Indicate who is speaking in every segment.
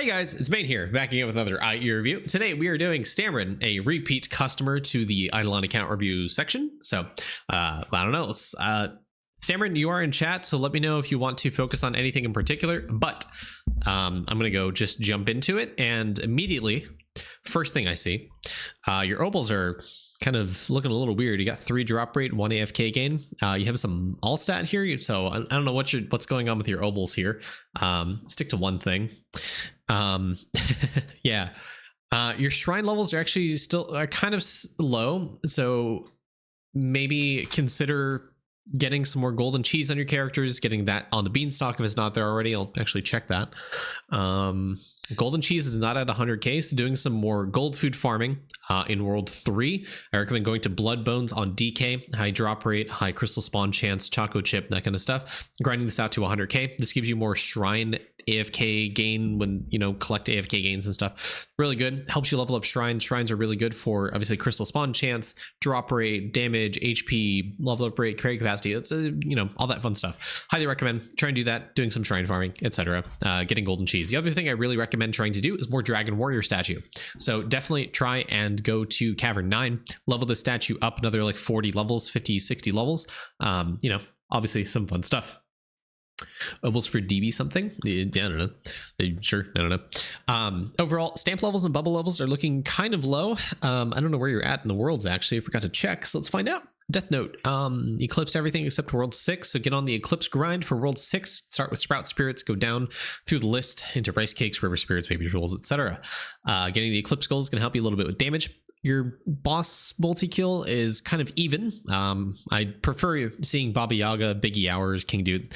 Speaker 1: Hey guys, it's Bane here, backing up with another IE review. Today we are doing Stamrin, a repeat customer to the Idleon Account review section. So, I don't know. Stamrin, you are in chat, so let me know if you want to focus on anything in particular. But I'm going to go just jump into it, and immediately, first thing I see, your obels are kind of looking a little weird. You got 3 drop rate, 1 AFK gain. You have some all stat here, so I don't know what's going on with your obels here. Stick to one thing. Yeah. Your shrine levels are actually still kind of low, so maybe consider getting some more golden cheese on your characters, getting that on the beanstalk if it's not there already. I'll actually check that. Golden cheese is not at 100k, so doing some more gold food farming in World 3. I recommend going to blood bones on DK, high drop rate, high crystal spawn chance, choco chip, that kind of stuff. Grinding this out to 100k. This gives you more shrine AFK gain when, you know, collect AFK gains and stuff. Really good. Helps you level up shrines. Shrines are really good for obviously crystal spawn chance, drop rate, damage, HP, level up rate, carry capacity. It's you know, all that fun stuff. Highly recommend. Try and do that. Doing some shrine farming, etc. Getting golden cheese. The other thing I really recommend trying to do is more dragon warrior statue. So definitely try and go to cavern 9, level the statue up another like 40 levels, 50, 60 levels. You know, obviously some fun stuff. Obels for DB something? Yeah, I don't know. Sure, I don't know. Overall, stamp levels and bubble levels are looking kind of low. I don't know where you're at in the worlds, actually. I forgot to check, so let's find out. Death Note, eclipsed everything except World 6, so get on the Eclipse grind for World 6. Start with Sprout Spirits, go down through the list into Rice Cakes, River Spirits, Baby Jewels, etc. Getting the Eclipse goals is going to help you a little bit with damage. Your boss multi-kill is kind of even. I prefer seeing Baba Yaga, Biggie Hours, King Dude,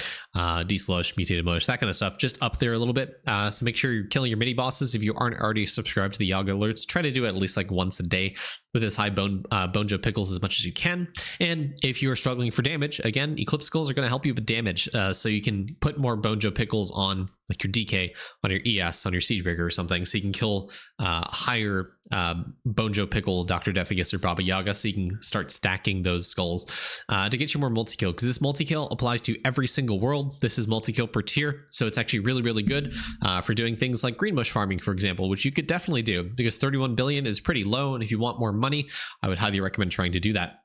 Speaker 1: D-Slush, Mutated Mush, that kind of stuff, just up there a little bit. So make sure you're killing your mini bosses. If you aren't already subscribed to the Yaga alerts, try to do it at least like once a day with as high Bonjo Pickles as much as you can. And if you are struggling for damage, again, Eclipse Skulls are going to help you with damage. So you can put more Bonjo Pickles on like your DK, on your ES, on your Siegebreaker or something, so you can kill higher Bonjo Pickle, Dr. Defegus, or Baba Yaga, so you can start stacking those skulls to get you more multi-kill, because this multi-kill applies to every single world. This is multi-kill per tier, so it's actually really, really good for doing things like green mush farming, for example, which you could definitely do, because 31 billion is pretty low, and if you want more money, I would highly recommend trying to do that.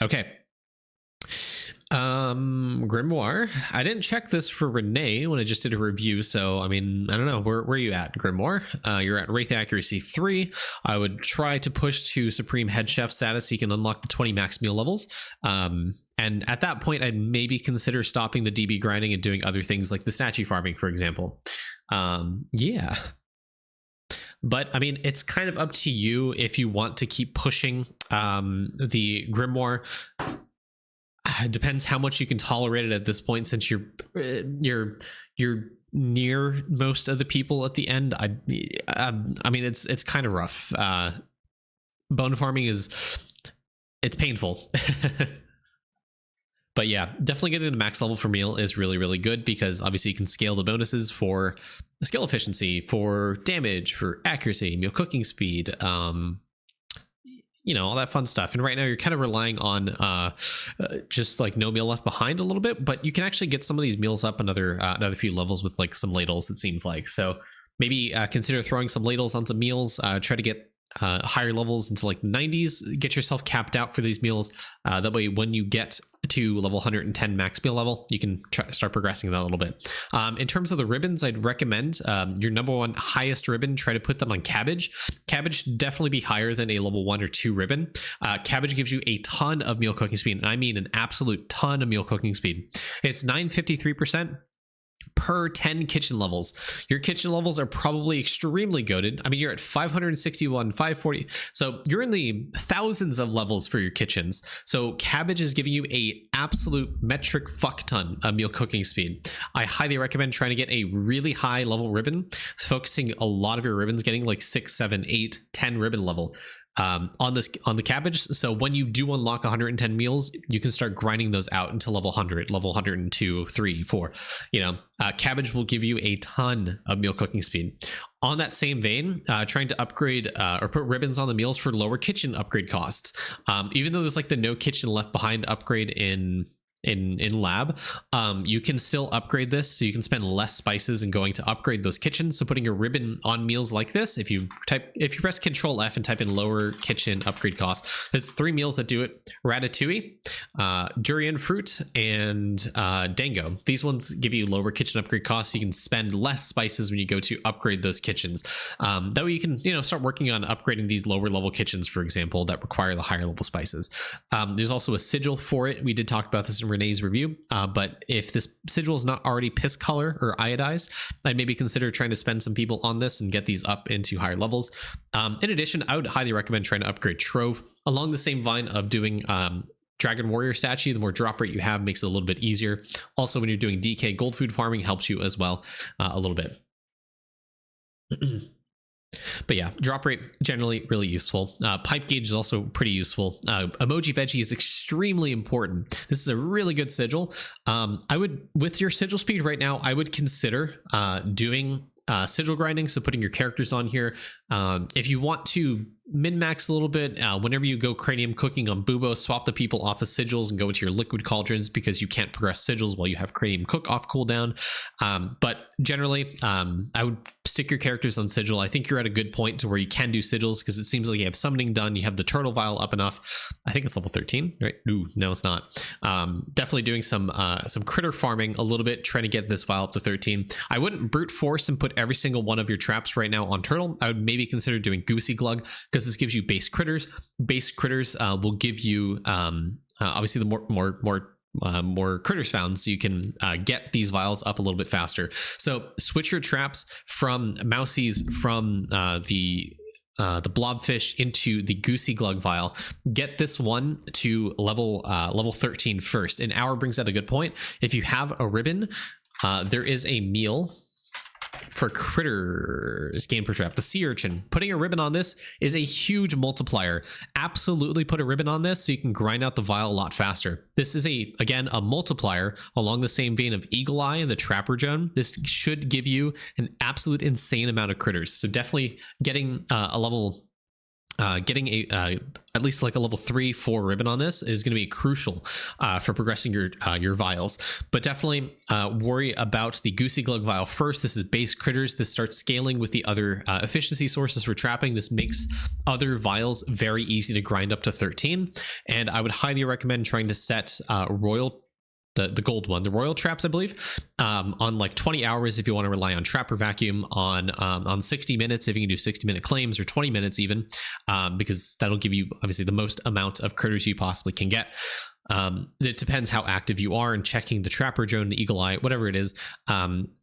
Speaker 1: Okay. Grimoire. I didn't check this for Renee when I just did a review, so I mean, I don't know. Where are you at, Grimoire? You're at Wraith Accuracy 3. I would try to push to Supreme Head Chef status so you can unlock the 20 max meal levels. And at that point, I'd maybe consider stopping the DB grinding and doing other things like the statue farming, for example. Yeah. But I mean, it's kind of up to you if you want to keep pushing the Grimoire. It depends how much you can tolerate it at this point, since you're near most of the people at the end. I mean, it's kind of rough. Bone farming it's painful. But yeah, definitely getting to max level for meal is really, really good, because obviously you can scale the bonuses for skill efficiency, for damage, for accuracy, meal cooking speed, you know, all that fun stuff. And right now you're kind of relying on just like no meal left behind a little bit, but you can actually get some of these meals up another few levels with like some ladles, it seems like. So maybe consider throwing some ladles on some meals, try to get higher levels into like 90s, get yourself capped out for these meals. That way, when you get to level 110 max meal level, you can start progressing that a little bit. In terms of the ribbons, I'd recommend your number 1 highest ribbon, try to put them on Cabbage. Cabbage should definitely be higher than a level 1 or 2 ribbon. Cabbage gives you a ton of meal cooking speed, and I mean an absolute ton of meal cooking speed. It's 953% per 10 kitchen levels. Your kitchen levels are probably extremely goated. I mean, you're at 561, 540. So you're in the thousands of levels for your kitchens. So Cabbage is giving you a absolute metric fuck ton of meal cooking speed. I highly recommend trying to get a really high level ribbon, focusing a lot of your ribbons, getting like 6, 7, 8, 10 ribbon level on the Cabbage. So when you do unlock 110 meals, you can start grinding those out into level 100, level 102, 3, 4. You know, Cabbage will give you a ton of meal cooking speed. On that same vein, trying to upgrade or put ribbons on the meals for lower kitchen upgrade costs. Even though there's like the no kitchen left behind upgrade in in lab, you can still upgrade this, so you can spend less spices in going to upgrade those kitchens. So putting a ribbon on meals like this, if you press Control F and type in lower kitchen upgrade cost, there's 3 meals that do it: ratatouille, durian fruit, and dango. These ones give you lower kitchen upgrade costs, so you can spend less spices when you go to upgrade those kitchens. That way you can start working on upgrading these lower level kitchens, for example, that require the higher level spices. There's also a sigil for it. We did talk about this in Renee's review, but if this sigil is not already piss color or iodized, I'd maybe consider trying to spend some people on this and get these up into higher levels. In addition, I would highly recommend trying to upgrade Trove along the same line of doing Dragon Warrior statue. The more drop rate you have makes it a little bit easier. Also, when you're doing DK gold food farming, helps you as well a little bit. But yeah, drop rate generally really useful. Pipe gauge is also pretty useful. Emoji veggie is extremely important. This is a really good sigil. I would, with your sigil speed right now, I would consider doing sigil grinding, so putting your characters on here. If you want to min-max a little bit, whenever you go cranium cooking on Bubo, swap the people off of sigils and go into your liquid cauldrons, because you can't progress sigils while you have cranium cook off cooldown. But generally, I would stick your characters on sigil. I think you're at a good point to where you can do sigils, because it seems like you have summoning done, you have the turtle vial up enough. I think it's level 13, right? Ooh, no, it's not. Definitely doing some critter farming a little bit, trying to get this vial up to 13. I wouldn't brute force and put every single one of your traps right now on turtle. I would maybe consider doing goosey glug, because this gives you base critters. Base critters will give you obviously the more critters found, so you can get these vials up a little bit faster. So switch your traps from mousies from the blobfish into the goosey glug vial. Get this one to level 13 first. An hour brings out a good point. If you have a ribbon, there is a meal for critters gain per trap, the sea urchin. Putting a ribbon on this is a huge multiplier. Absolutely put a ribbon on this so you can grind out the vial a lot faster. This is again a multiplier along the same vein of Eagle Eye and the Trapper Drone. This should give you an absolute insane amount of critters. So definitely getting a level at least like a level 3-4 ribbon on this is going to be crucial for progressing your vials. But definitely worry about the goosey glug vial first. This is base critters. This starts scaling with the other efficiency sources for trapping. This makes other vials very easy to grind up to 13. And I would highly recommend trying to set royal, the gold one, the royal traps, I believe, on like 20 hours if you want to rely on trapper vacuum, on 60 minutes if you can do 60-minute claims, or 20 minutes even, because that'll give you obviously the most amount of critters you possibly can get. It depends how active you are in checking the Trapper Drone, the Eagle Eye, whatever it is,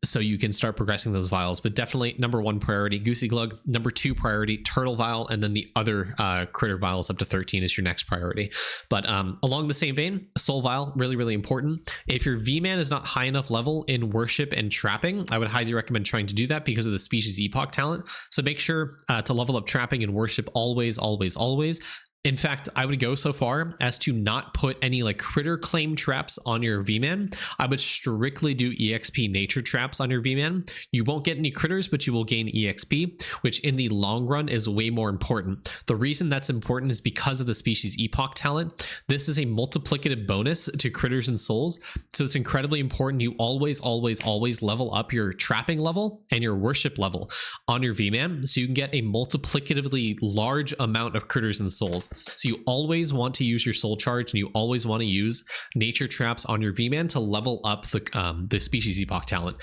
Speaker 1: so you can start progressing those vials. But definitely number 1 priority, goosey glug. Number 2 priority, turtle vial, and then the other critter vials up to 13 is your next priority. But along the same vein, soul vial, really, really important. If your VMAN is not high enough level in worship and trapping, I would highly recommend trying to do that because of the species epoch talent. So make sure to level up trapping and worship always, always, always. In fact, I would go so far as to not put any like critter claim traps on your VMAN. I would strictly do EXP nature traps on your VMAN. You won't get any critters, but you will gain EXP, which in the long run is way more important. The reason that's important is because of the species epoch talent. This is a multiplicative bonus to critters and souls. So it's incredibly important you always, always, always level up your trapping level and your worship level on your VMAN, so you can get a multiplicatively large amount of critters and souls. So you always want to use your soul charge, and you always want to use nature traps on your VMAN to level up the species epoch talent.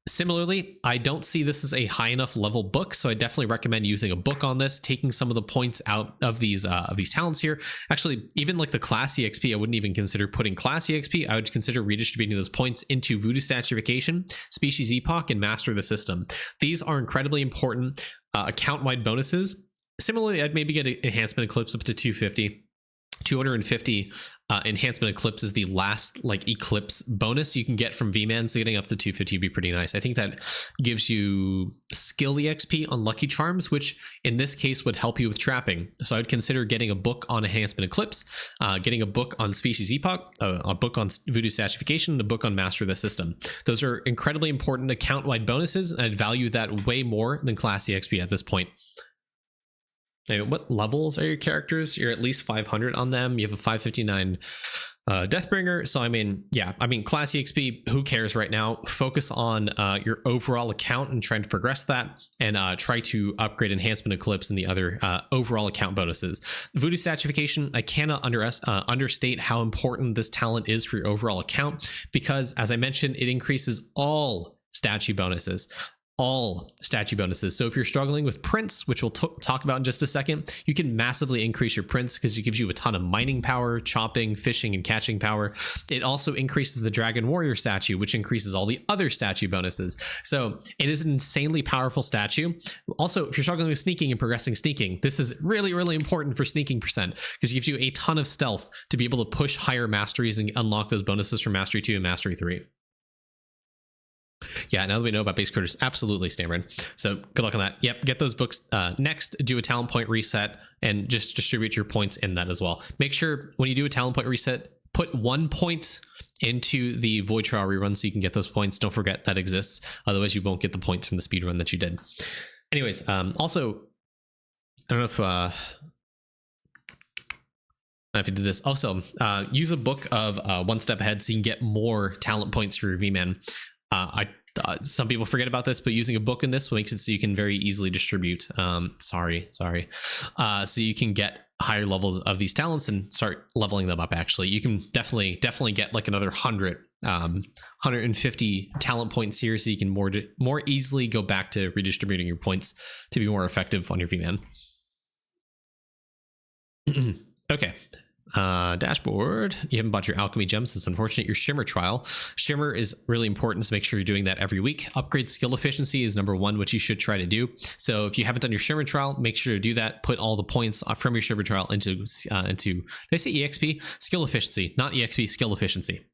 Speaker 1: Similarly, I don't see this as a high enough level book, so I definitely recommend using a book on this, taking some of the points out of these talents here. Actually, even like the class EXP, I wouldn't even consider putting class EXP. I would consider redistributing those points into voodoo statification, species epoch, and master the system. These are incredibly important account-wide bonuses. Similarly, I'd maybe get an enhancement eclipse up to 250. 250 enhancement eclipse is the last like eclipse bonus you can get from VMAN, so getting up to 250 would be pretty nice. I think that gives you skill EXP on lucky charms, which in this case would help you with trapping. So I'd consider getting a book on enhancement eclipse, getting a book on species epoch, a book on voodoo statification, and a book on master the system. Those are incredibly important account-wide bonuses, and I'd value that way more than class EXP at this point. What levels are your characters? You're at least 500 on them. You have a 559 Deathbringer. So I mean, yeah, I mean, class EXP, who cares right now? Focus on your overall account and trying to progress that, and try to upgrade enhancement eclipse and the other overall account bonuses. Voodoo statification, I cannot understate how important this talent is for your overall account, because as I mentioned, it increases all statue bonuses. So if you're struggling with prints, which we'll talk about in just a second, you can massively increase your prints because it gives you a ton of mining power, chopping, fishing, and catching power. It also increases the dragon warrior statue, which increases all the other statue bonuses. So it is an insanely powerful statue. Also, if you're struggling with sneaking and progressing sneaking, this is really, really important for sneaking percent, because it gives you a ton of stealth to be able to push higher masteries and unlock those bonuses from mastery 2 and mastery 3. Yeah, now that we know about base critters, absolutely, Stamrin. So good luck on that. Yep, get those books. Next, do a talent point reset and just distribute your points in that as well. Make sure when you do a talent point reset, put 1 point into the void trial rerun so you can get those points. Don't forget that exists. Otherwise, you won't get the points from the speed run that you did. Anyways, also, I don't know if you did this. Also, use a book of One Step Ahead so you can get more talent points for your VMAN. Some people forget about this, but using a book in this makes it so you can very easily distribute. So you can get higher levels of these talents and start leveling them up. Actually, you can definitely get like another 150 talent points here, so you can more easily go back to redistributing your points to be more effective on your VMAN. Okay. Dashboard. You haven't bought your alchemy gems. It's unfortunate. Your shimmer trial. Shimmer is really important, so make sure you're doing that every week. Upgrade skill efficiency is number 1, which you should try to do. So if you haven't done your shimmer trial, make sure to do that. Put all the points from your shimmer trial into did I say EXP? Skill efficiency, not EXP, skill efficiency.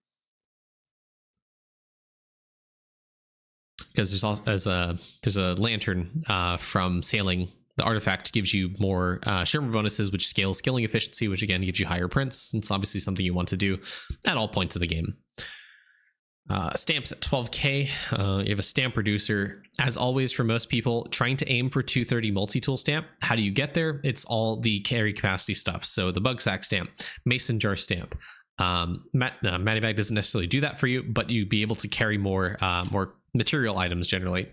Speaker 1: Because there's a lantern from sailing. The artifact gives you more shimmer bonuses, which scales skilling efficiency, which again gives you higher prints. It's obviously something you want to do at all points of the game. Stamps at 12k. You have a stamp reducer. As always, for most people, trying to aim for 230 multi-tool stamp. How do you get there? It's all the carry capacity stuff. So the bug sack stamp, mason jar stamp. Matty Bag doesn't necessarily do that for you, but you'd be able to carry more material items generally.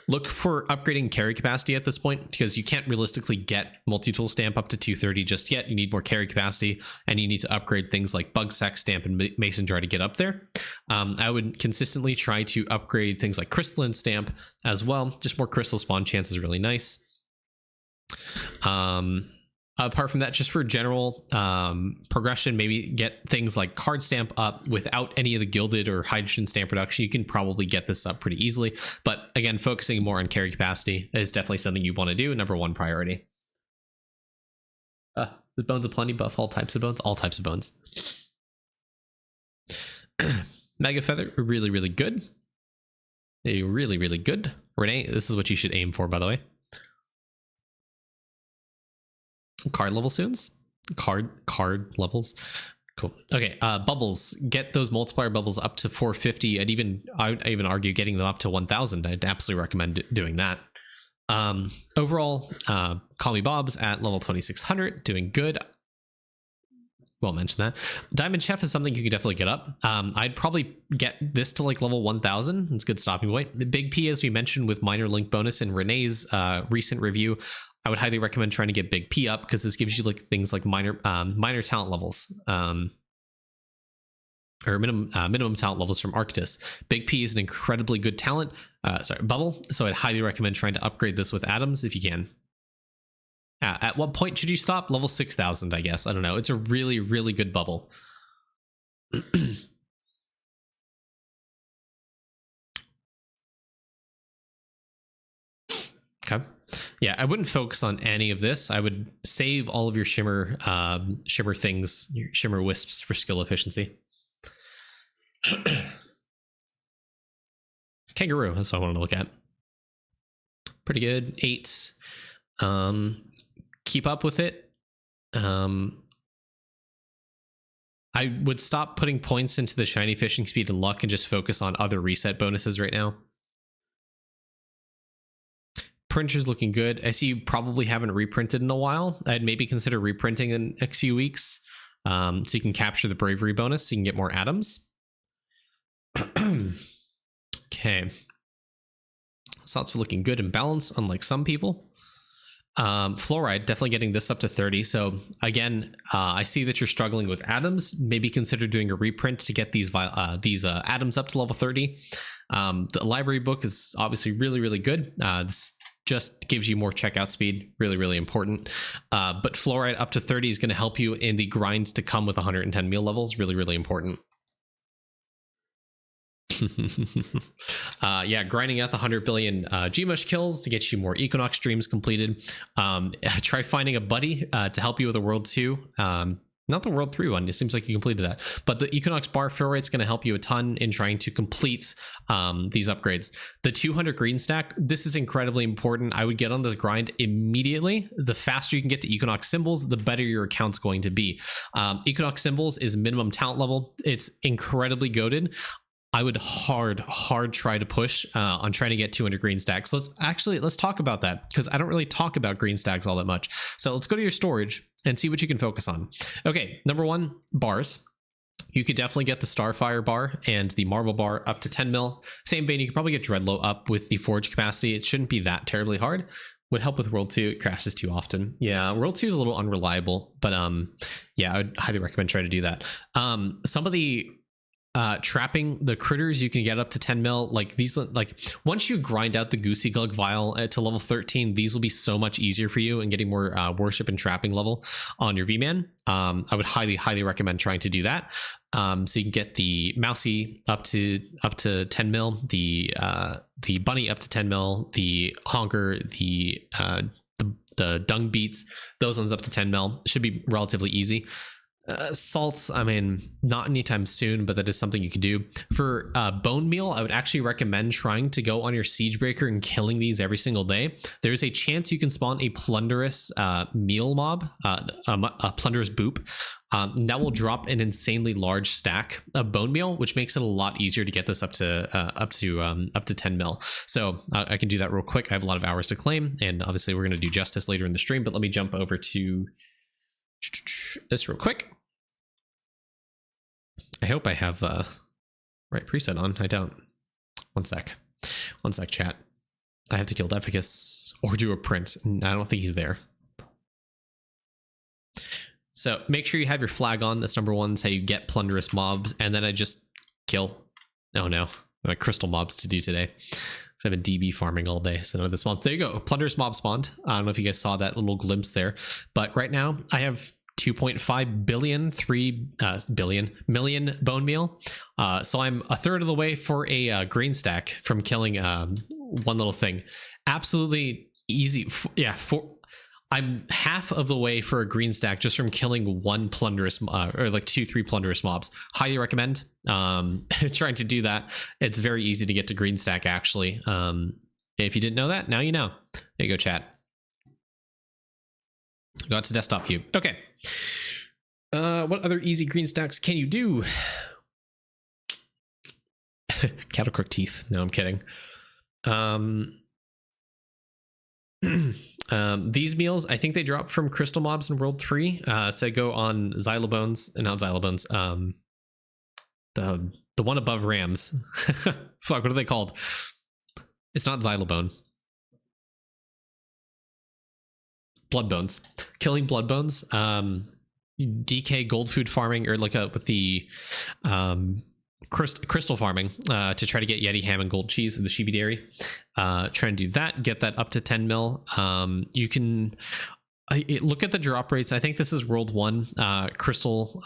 Speaker 1: Look for upgrading carry capacity at this point, because you can't realistically get multi-tool stamp up to 230 just yet. You need more carry capacity, and you need to upgrade things like bug sack stamp and mason jar to get up there. I would consistently try to upgrade things like crystalline stamp as well. Just more crystal spawn chance is really nice. Apart from that, just for general progression, maybe get things like card stamp up without any of the gilded or hydrogen stamp reduction. You can probably get this up pretty easily. But again, focusing more on carry capacity is definitely something you want to do. Number 1 priority. The Bones of Plenty buff all types of bones. All types of bones. Mega Feather, really, really good. Really, really good. Renee, this is what you should aim for, by the way. Card level soons. Card levels. Cool. Okay. Bubbles. Get those multiplier bubbles up to 450. I'd even argue getting them up to 1000. I'd absolutely recommend doing that. Overall, Call Me Bob's at level 2600, doing good. Well, mention that. Diamond Chef is something you can definitely get up. I'd probably get this to like level 1000. It's a good stopping point. The Big P, as we mentioned with minor link bonus in Renee's recent review, I would highly recommend trying to get Big P up, because this gives you like things like minor talent levels, or minimum talent levels from Arctis. Big P is an incredibly good talent. Bubble. So I'd highly recommend trying to upgrade this with atoms if you can. At what point should you stop? Level 6000, I guess. I don't know. It's a really, really good bubble. Okay. Yeah, I wouldn't focus on any of this. I would save all of your shimmer things, your shimmer wisps, for skill efficiency. Kangaroo, that's what I wanted to look at. Pretty good. 8. Keep up with it. I would stop putting points into the shiny fishing speed and luck and just focus on other reset bonuses right now. Printer's looking good. I see you probably haven't reprinted in a while. I'd maybe consider reprinting in the next few weeks. So you can capture the bravery bonus, so you can get more atoms. Okay. Slots are looking good and balanced, unlike some people. Fluoride, definitely getting this up to 30. So again, I see that you're struggling with atoms. Maybe consider doing a reprint to get these atoms up to level 30. The library book is obviously really, really good. This just gives you more checkout speed. Really, really important. But fluoride up to 30 is going to help you in the grinds to come with 110 meal levels. Really, really important. Yeah, grinding out the 100 billion Gmush kills to get you more Equinox streams completed. Try finding a buddy to help you with a World 2. Not the World 3 one. It seems like you completed that. But the Equinox bar fill rate is going to help you a ton in trying to complete these upgrades. The 200 green stack, this is incredibly important. I would get on this grind immediately. The faster you can get to Equinox symbols, the better your account's going to be. Equinox symbols is minimum talent level. It's incredibly goated. I would hard try to push on trying to get 200 green stacks. Let's talk about that, because I don't really talk about green stacks all that much. So let's go to your storage and see what you can focus on. Okay, number one, bars. You could definitely get the Starfire bar and the Marble bar up to 10 mil. Same vein, you could probably get Dreadlow up with the forge capacity. It shouldn't be that terribly hard. Would help with World 2. It crashes too often. Yeah, World 2 is a little unreliable, but yeah, I would highly recommend trying to do that. Some of the trapping the critters, you can get up to 10 mil. Like these, like once you grind out the Goosey Glug Vial to level 13, these will be so much easier for you and getting more worship and trapping level on your VMAN. I would highly recommend trying to do that. So you can get the Mousy up to 10 mil, the Bunny up to 10 mil, the Honker, the Dung Beats, those ones up to 10 mil. Should be relatively easy. Salts, I mean, not anytime soon, but that is something you can do. For bone meal, I would actually recommend trying to go on your siege breaker and killing these every single day. There's a chance you can spawn a plunderous meal mob, a plunderous boop. That will drop an insanely large stack of bone meal, which makes it a lot easier to get this up to 10 mil. So I can do that real quick. I have a lot of hours to claim, and obviously we're going to do justice later in the stream. But let me jump over to this real quick. I hope I have right preset on. I don't. One sec, chat. I have to kill Defecus or do a print. I don't think he's there. So make sure you have your flag on. That's number one. That's how you get plunderous mobs. And then I just kill. Oh no, my crystal mobs to do today. I've been DB farming all day. So no, this month. There you go. Plunderous mob spawned. I don't know if you guys saw that little glimpse there, but right now I have 2.5 billion, 3 million bone meal. So I'm a third of the way for a green stack from killing one little thing. Absolutely easy. Yeah, I'm half of the way for a green stack just from killing one plunderous or like 2-3 plunderous mobs. Highly recommend trying to do that. It's very easy to get to green stack actually. If you didn't know that, now you know. There you go, chat. Got to desktop view. Okay. What other easy green stacks can you do? Cattle crook teeth. No, I'm kidding. These meals, I think they drop from crystal mobs in World 3. So go on Xylobones, not Xylobones. The one above Rams. Fuck, what are they called? It's not Xylobone. Bloodbones. Killing Bloodbones. DK gold food farming, or like with the crystal farming to try to get Yeti ham and gold cheese in the Shibi Dairy. Try and do that, get that up to 10 mil. You can look at the drop rates. I think this is World 1 crystal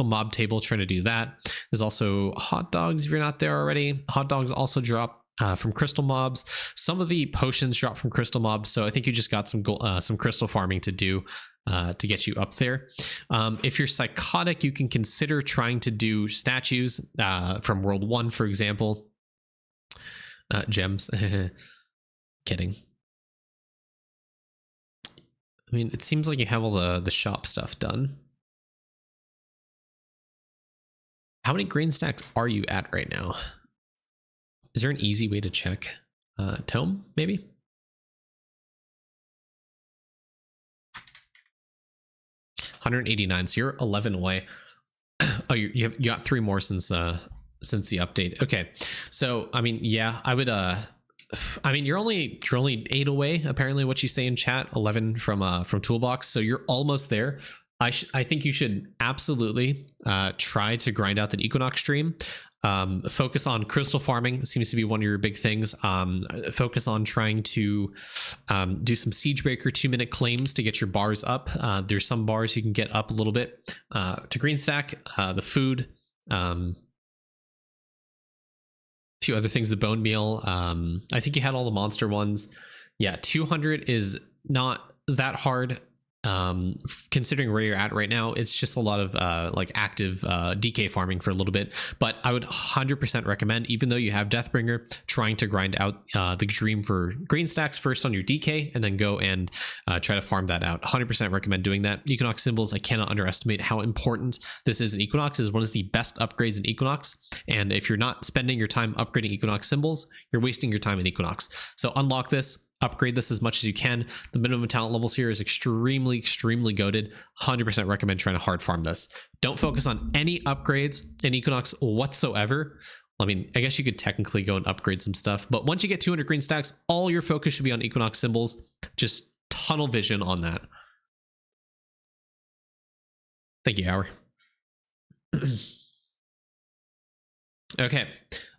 Speaker 1: mob table, trying to do that. There's also hot dogs if you're not there already. Hot dogs also drop from crystal mobs. Some of the potions drop from crystal mobs, so I think you just got some crystal farming to do to get you up there. If you're psychotic, you can consider trying to do statues from World 1, for example. Gems. Kidding. I mean, it seems like you have all the shop stuff done. How many green stacks are you at right now? Is there an easy way to check? Tome, maybe? 189. So you're 11 away. Oh, you got 3 more since the update. Okay, so I mean, yeah, I would. I mean, you're only 8 away. Apparently, what you say in chat, 11 from Toolbox. So you're almost there. I think you should absolutely try to grind out that Equinox stream. Focus on crystal farming. Seems to be one of your big things. Focus on trying to do some Siegebreaker 2-minute claims to get your bars up. There's some bars you can get up a little bit to green stack. The food, a few other things, the bone meal. I think you had all the monster ones. Yeah, 200 is not that hard. Considering where you're at right now, it's just a lot of like active DK farming for a little bit, but I would 100% recommend, even though you have Deathbringer, trying to grind out the dream for green stacks first on your DK and then go and try to farm that out. 100% recommend doing that. Equinox symbols, I cannot underestimate how important this is in Equinox. It is one of the best upgrades in Equinox, and if you're not spending your time upgrading Equinox symbols, you're wasting your time in Equinox. So unlock this, upgrade this as much as you can. The minimum talent levels here is extremely goated. 100% recommend trying to hard farm this. Don't focus on any upgrades in Equinox whatsoever. I mean, I guess you could technically go and upgrade some stuff, but once you get 200 green stacks, all your focus should be on Equinox symbols. Just tunnel vision on that. Thank you, Hour. Okay.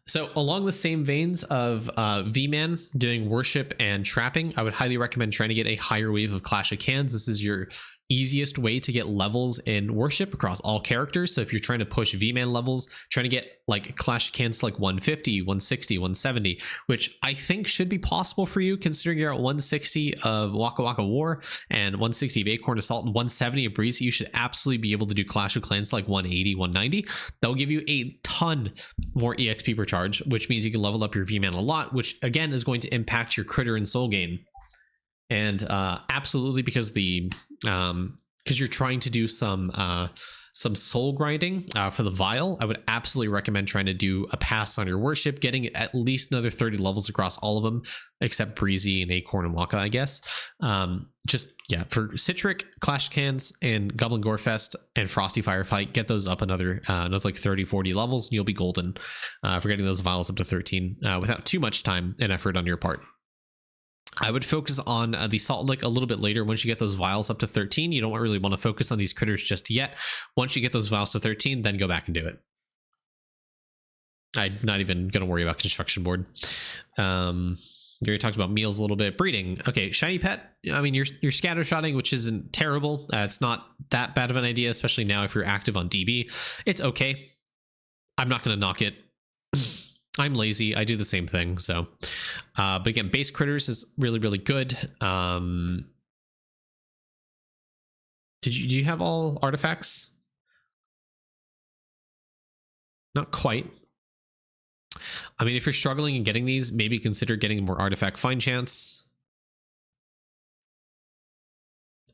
Speaker 1: So along the same veins of VMAN doing worship and trapping, I would highly recommend trying to get a higher wave of Clash of Clans. This is your easiest way to get levels in worship across all characters. So if you're trying to push VMAN levels, trying to get like Clash of Clans like 150, 160, 170, which I think should be possible for you considering you're at 160 of Waka Waka War and 160 of Acorn Assault and 170 of Breezy. You should absolutely be able to do Clash of Clans like 180, 190. That will give you a ton more EXP per charge, which means you can level up your VMAN a lot, which again is going to impact your critter and soul gain. And absolutely, because you're trying to do some soul grinding for the Vial, I would absolutely recommend trying to do a pass on your worship, getting at least another 30 levels across all of them, except Breezy and Acorn and Waka, I guess. Just, yeah, for Citric, Clash of Clans, and Goblin Gorefest, and Frosty Firefight, get those up another like 30, 40 levels, and you'll be golden for getting those Vials up to 13 without too much time and effort on your part. I would focus on the Salt Lick a little bit later. Once you get those Vials up to 13, you don't really want to focus on these critters just yet. Once you get those Vials to 13, then go back and do it. I'm not even going to worry about construction board. We already talked about meals a little bit. Breeding. Okay, shiny pet. I mean, you're scattershotting, which isn't terrible. It's not that bad of an idea, especially now if you're active on DB. It's okay. I'm not going to knock it. I'm lazy. I do the same thing. So, but again, base critters is really good. Do you have all artifacts? Not quite. I mean, if you're struggling in getting these, maybe consider getting more artifact find chance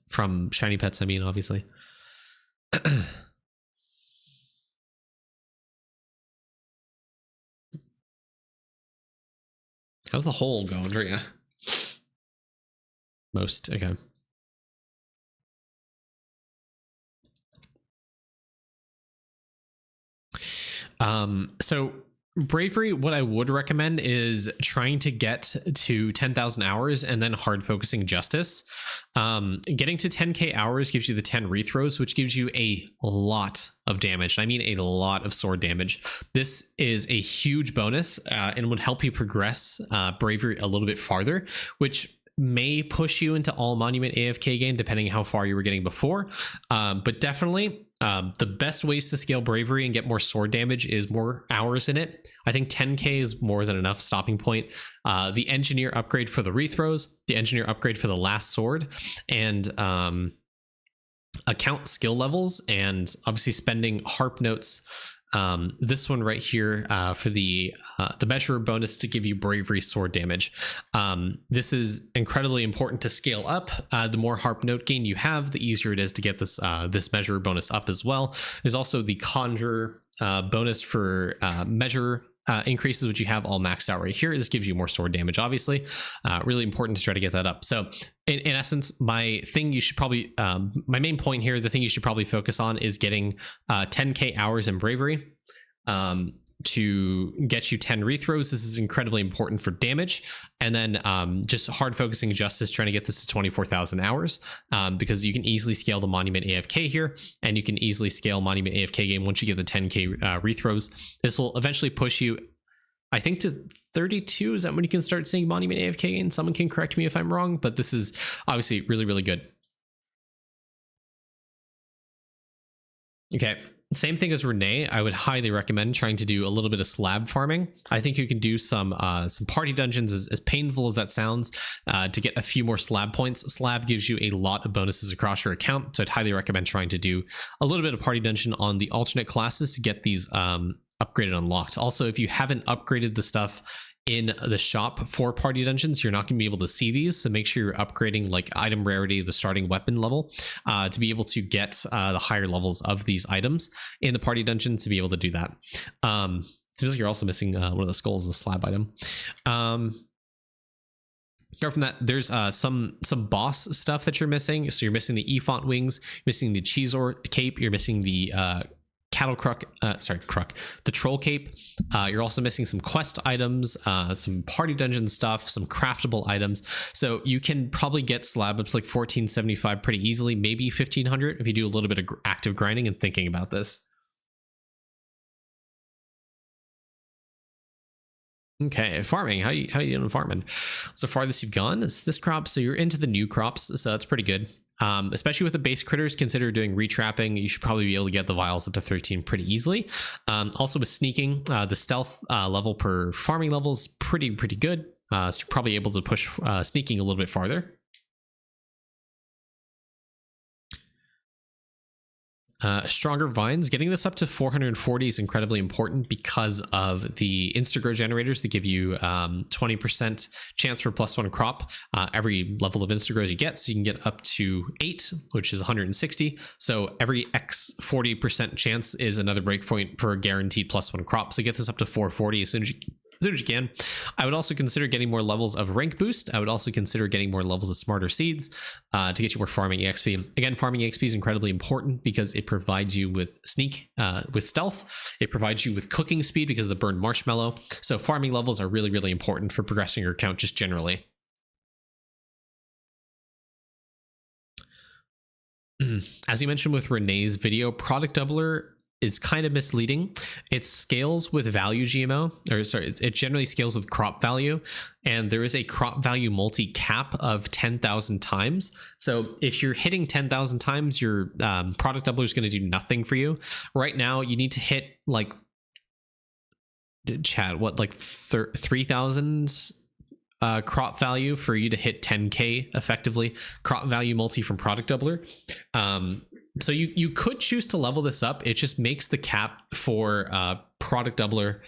Speaker 1: from shiny pets. I mean, obviously. How's the hole going for you? Most, okay. So bravery, what I would recommend is trying to get to 10,000 hours and then hard focusing justice. Getting to 10k hours gives you the 10 rethrows, which gives you a lot of damage. I mean, a lot of sword damage. This is a huge bonus and would help you progress bravery a little bit farther, which may push you into all monument AFK game, depending how far you were getting before. But definitely the best ways to scale bravery and get more sword damage is more hours in it. I think 10k is more than enough stopping point. The engineer upgrade for the rethrows, the engineer upgrade for the last sword, and account skill levels, and obviously spending harp notes. This one right here for the measurer bonus to give you bravery sword damage. This is incredibly important to scale up. The more harp note gain you have, the easier it is to get this this measurer bonus up as well. There's also the conjure bonus for measure increases, which you have all maxed out right here. This gives you more sword damage, obviously. Really important to try to get that up. So in essence, my thing you should probably, my main point here, the thing you should probably focus on is getting 10k hours in bravery to get you 10 rethrows. This is incredibly important for damage. And then just hard focusing justice, trying to get this to 24,000 hours, because you can easily scale the Monument AFK here, and you can easily scale Monument AFK game once you get the 10k rethrows. This will eventually push you, I think, to 32. Is that when you can start seeing Monument AFK game? Someone can correct me if I'm wrong, but this is obviously really, really good. Okay. Same thing as Renee. I would highly recommend trying to do a little bit of slab farming. I think you can do some party dungeons, as painful as that sounds, to get a few more slab points. Slab gives you a lot of bonuses across your account, so I'd highly recommend trying to do a little bit of party dungeon on the alternate classes to get these upgraded unlocked. Also, if you haven't upgraded the stuff in the shop for party dungeons, you're not going to be able to see these, so make sure you're upgrading like item rarity, the starting weapon level, to be able to get the higher levels of these items in the party dungeon, to be able to do that. Seems like you're also missing one of the skulls, the slab item. Apart from that, there's some boss stuff that you're missing. So you're missing the Efont wings, you're missing the Cheezor cape, you're missing the cattle the troll cape. You're also missing some quest items, some party dungeon stuff, some craftable items. So you can probably get slab up to like 1475 pretty easily, maybe 1500 if you do a little bit of active grinding and thinking about this. Okay, farming. How you doing farming? So farthest you've gone is this crop. So you're into the new crops, so that's pretty good. Especially with the base critters, consider doing retrapping. You should probably be able to get the vials up to 13 pretty easily. Also with sneaking, the stealth level per farming level is pretty good. So you're probably able to push sneaking a little bit farther. Stronger vines, getting this up to 440 is incredibly important because of the insta-grow generators that give you 20% chance for +1 crop every level of insta-grows you get. So you can get up to 8, which is 160. So every X 40% chance is another breakpoint for a guaranteed +1 crop. So get this up to 440 as soon as you can. I would also consider getting more levels of rank boost. I would also consider getting more levels of smarter seeds to get you more farming EXP. Again, farming EXP is incredibly important because it provides you with sneak, with stealth. It provides you with cooking speed because of the burned marshmallow. So farming levels are really, really important for progressing your account just generally. As you mentioned with Renee's video, product doubler is kind of misleading. It scales with value GMO, or sorry, it generally scales with crop value, and there is a crop value multi cap of 10,000 times. So if you're hitting 10,000 times, your product doubler is going to do nothing for you. Right now, you need to hit like, Chad, what, like 3,000 crop value for you to hit 10k effectively. Crop value multi from product doubler. So you could choose to level this up. It just makes the cap for product doubler,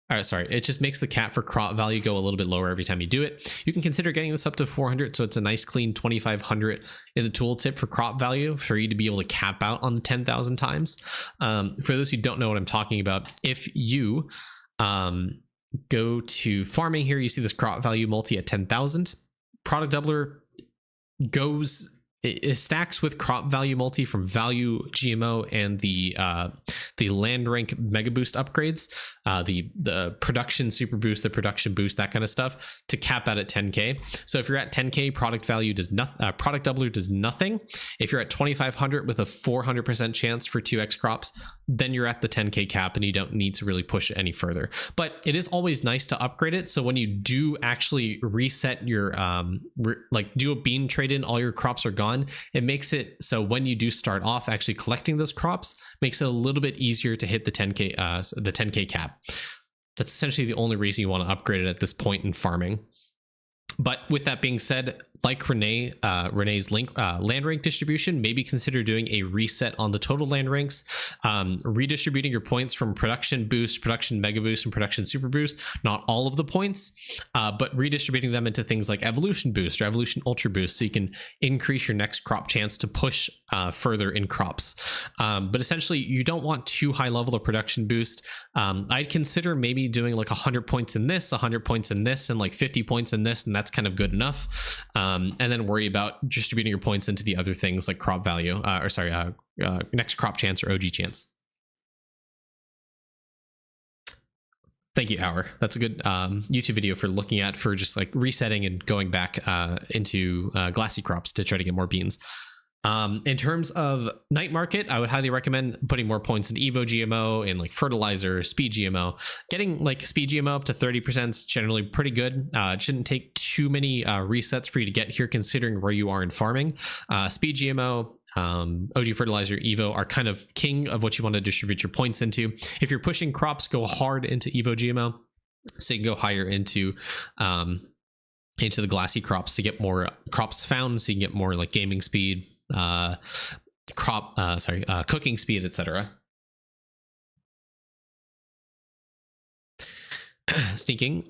Speaker 1: it just makes the cap for crop value go a little bit lower every time you do it. You can consider getting this up to 400, so it's a nice clean 2,500 in the tooltip for crop value for you to be able to cap out on 10,000 times. For those who don't know what I'm talking about, if you go to farming here, you see this crop value multi at 10,000. Product doubler goes, it stacks with crop value multi from value GMO and the land rank mega boost upgrades, the production super boost, the production boost, that kind of stuff, to cap out at 10k. So if you're at 10k, product value does nothing. Product doubler does nothing. If you're at 2,500 with a 400% chance for 2x crops, then you're at the 10k cap and you don't need to really push it any further. But it is always nice to upgrade it. So when you do actually reset your like do a bean trade in, all your crops are gone. It makes it so when you do start off actually collecting those crops, makes it a little bit easier to hit the 10k cap. That's essentially the only reason you want to upgrade it at this point in farming. But with that being said, like Renee's land rank distribution, maybe consider doing a reset on the total land ranks, redistributing your points from production boost, production mega boost, and production super boost. Not all of the points, but redistributing them into things like evolution boost or evolution ultra boost, so you can increase your next crop chance to push further in crops. But essentially, you don't want too high level of production boost. I'd consider maybe doing like 100 points in this, 100 points in this, and like 50 points in this, and that's kind of good enough. And then worry about distributing your points into the other things like crop value, next crop chance or OG chance. Thank you, Hour. That's a good YouTube video for looking at for just like resetting and going back into glassy crops to try to get more beans. In terms of night market, I would highly recommend putting more points in Evo GMO and like fertilizer, speed GMO. Getting like speed GMO up to 30% is generally pretty good. It shouldn't take too many resets for you to get here, considering where you are in farming. Speed GMO, OG fertilizer, Evo are kind of king of what you want to distribute your points into. If you're pushing crops, go hard into Evo GMO, so you can go higher into the glassy crops to get more crops found, so you can get more like gaming speed, cooking speed, etc. Sneaking.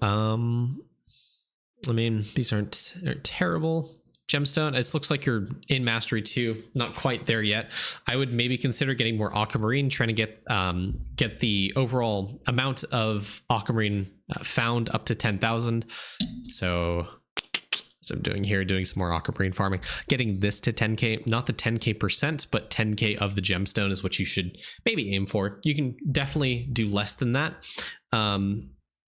Speaker 1: I mean, these aren't terrible. Gemstone, it looks like you're in Mastery 2, not quite there yet. I would maybe consider getting more Aquamarine, trying to get the overall amount of Aquamarine found up to 10,000. So I'm doing here, doing some more Aquamarine farming. Getting this to 10k, not the 10k percent, but 10k of the Gemstone is what you should maybe aim for. You can definitely do less than that.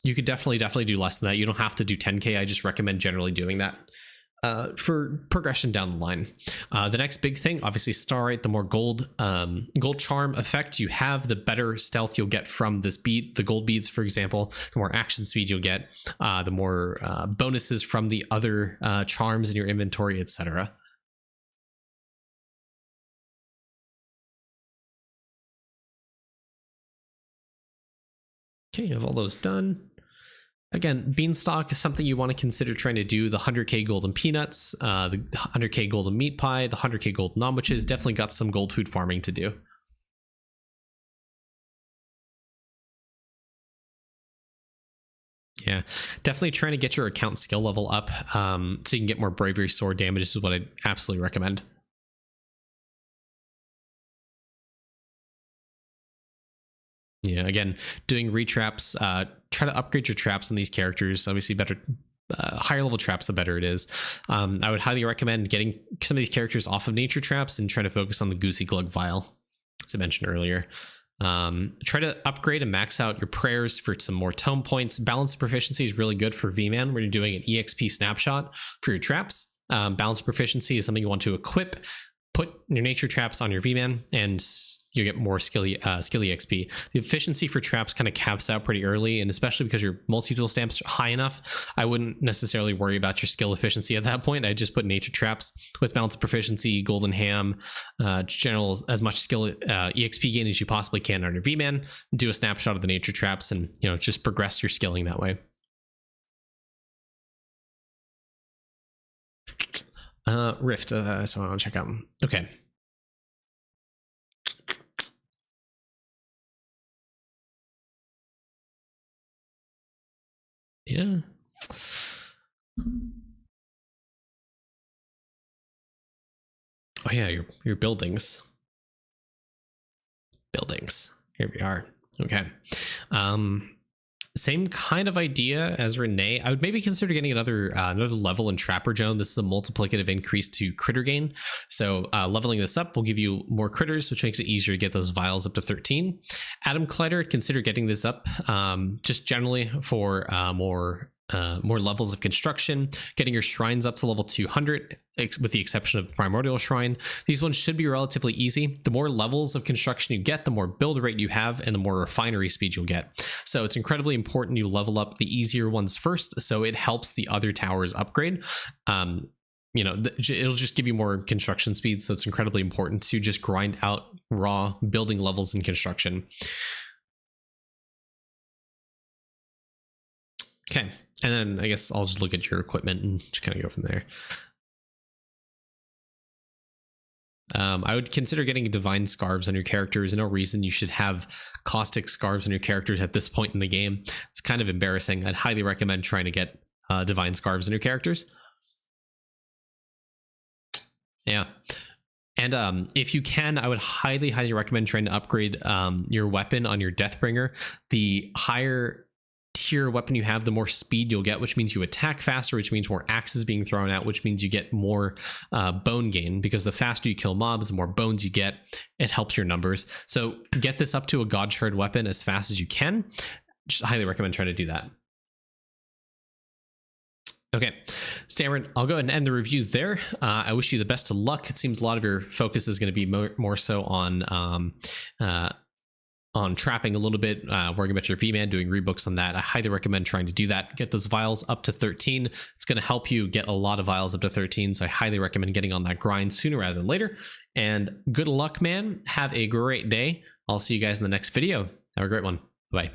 Speaker 1: You could definitely do less than that. You don't have to do 10k. I just recommend generally doing that for progression down the line. The next big thing, obviously Starlight. The more gold charm effect you have, the better stealth you'll get from this beat. The gold beads, for example, the more action speed you'll get, the more bonuses from the other charms in your inventory, etc. Okay, you have all those done. Again, Beanstalk is something you want to consider trying to do. The 100k golden peanuts, the 100k golden meat pie, the 100k golden omwiches, definitely got some gold food farming to do. Yeah, definitely trying to get your account skill level up so you can get more bravery sword damage. This is what I'd absolutely recommend. Yeah, again, doing retraps, try to upgrade your traps on these characters. Obviously, better, higher level traps, the better it is. I would highly recommend getting some of these characters off of nature traps and trying to focus on the Goosey Glug Vial, as I mentioned earlier. Try to upgrade and max out your prayers for some more tome points. Balance of proficiency is really good for VMAN when you're doing an EXP snapshot for your traps. Balance of proficiency is something you want to equip. Put your nature traps on your VMAN and you get more skill EXP. The efficiency for traps kind of caps out pretty early, and especially because your multi-tool stamps are high enough, I wouldn't necessarily worry about your skill efficiency at that point. I just put nature traps with balance of proficiency, golden ham, general as much skill EXP gain as you possibly can on your VMAN. Do a snapshot of the nature traps, and just progress your skilling that way. Rift, so I want to check out. Okay. Yeah. Oh yeah, your buildings. Here we are. Okay. Same kind of idea as Renee. I would maybe consider getting another level in Trapper Zone. This is a multiplicative increase to critter gain. So leveling this up will give you more critters, which makes it easier to get those vials up to 13. Atom Collider, consider getting this up just generally for more levels of construction, getting your shrines up to level 200, with the exception of Primordial Shrine. These ones should be relatively easy. The more levels of construction you get, the more build rate you have, and the more refinery speed you'll get. So it's incredibly important you level up the easier ones first, so it helps the other towers upgrade. It'll just give you more construction speed, so it's incredibly important to just grind out raw building levels in construction. Okay. And then I guess I'll just look at your equipment and just kind of go from there. I would consider getting divine scarves on your characters. No reason you should have caustic scarves on your characters at this point in the game. It's kind of embarrassing. I'd highly recommend trying to get divine scarves on your characters. Yeah. And if you can, I would highly recommend trying to upgrade your weapon on your Deathbringer. The higher tier weapon you have, the more speed you'll get, which means you attack faster, which means more axes being thrown out, which means you get more bone gain, because the faster you kill mobs, the more bones you get. It helps your numbers. So get this up to a God Shard weapon as fast as you can. Just highly recommend trying to do that. Okay, Stamrin, I'll go ahead and end the review there. I wish you the best of luck. It seems a lot of your focus is going to be more so on trapping a little bit, worrying about your VMAN, doing rebooks on that. I highly recommend trying to do that. Get those vials up to 13. It's going to help you get a lot of vials up to 13, so I highly recommend getting on that grind sooner rather than later. And good luck, man. Have a great day. I'll see you guys in the next video. Have a great one. Bye.